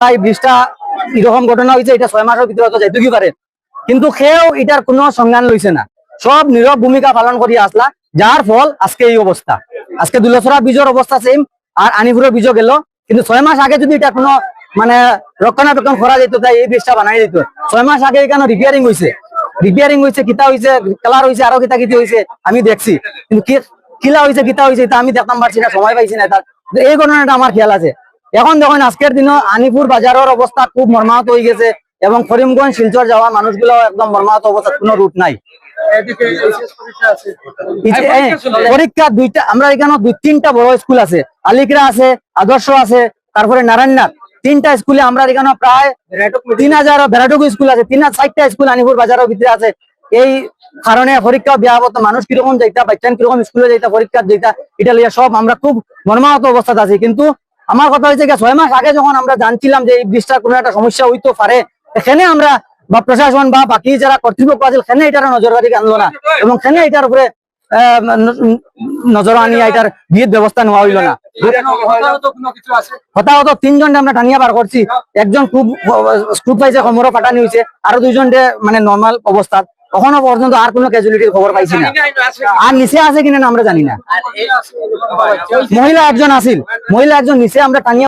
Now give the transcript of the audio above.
এই ব্রিজটা এরকম ঘটনা হয়েছে, এটা 6 মাসের ভিতরে তো যাইতে কি পারে, কিন্তু সেও এটার কোনো সংজ্ঞান লইছে না, সব নীরব ভূমিকা পালন করিয়া আসলা, যার ফল আজকে এই অবস্থা। আজকে দুলছড়া বীজের অবস্থা সেম, আর আনিপুরের বীজও গেল, কিন্তু 6 মাস আগে যদি এটা কোনো মানে রক্ষণাবেক্ষণ করা যেত, তাই এই ব্রিজটা বানাই দিত। 6 মাস আগে এখানে রিপেয়ারিং হয়েছে, কিতা হয়েছে, কালার হয়েছে, আরো কিতা কিতি হয়েছে আমি দেখছি, কিন্তু কিলা হয়েছে কিতা হয়েছে তা আমি দেখতাম পারছি না, সময় পাইছি না তার। এই ঘটনাটা আমার খেয়াল আছে। এখন দেখুন আজকের দিনে আনিপুর বাজারের অবস্থা খুব মর্মাহত হয়ে গেছে, এবং করিমগঞ্জ শিলচর যাওয়া মানুষগুলো একদম মর্মাহত অবস্থা, কোনো রুট নাই। পরীক্ষা দুইটা, আমরা এখানে 2-3টা বড় স্কুল আছে, আলিকরা আছে, আদর্শ আছে, তারপরে নারায়ণনাথ, 3টা স্কুলে আমরা এখানে প্রায় 3000 ভেরাটুকু স্কুল আছে, 4টা স্কুল আনিপুর বাজারের ভিতরে আছে। এই কারণে পরীক্ষা ব্যাহত, মানুষ কিরকম যাইতা, বাচ্চা কিরকম স্কুলে যাইতা, পরীক্ষা যাইতা, এটা লিয়ে সব আমরা খুব মর্মাহত অবস্থাতে আছি। কিন্তু আমার কথা হয়েছে 6 মাস আগে যখন আমরা জানছিলাম যে এই ব্রিজটার কোনো একটা সমস্যা হইতে পারে, এখানে আমরা বা প্রশাসন বা বাকি যারা কর্তৃপক্ষ আছে সেখানে এটার নজরদারি আনলো না, এবং সেখানে এটার উপরে নজর আনিয়া এটার বিয়ের ব্যবস্থা নেওয়া হইল না। হতাহত 3জন আমরা টানিয়া বার করছি, একজন খুব স্ক্রু পাইছে, কোমরও ফাটানি হয়েছে, আরো 2জন মানে নর্মাল অবস্থা। এখনো পর্যন্ত আর কোনো ক্যাজুয়ালিটির খবর পাইছি না, আর নিচে আছে কিনা আমরা জানি না। মহিলা একজন নিচে আমরা টানিয়া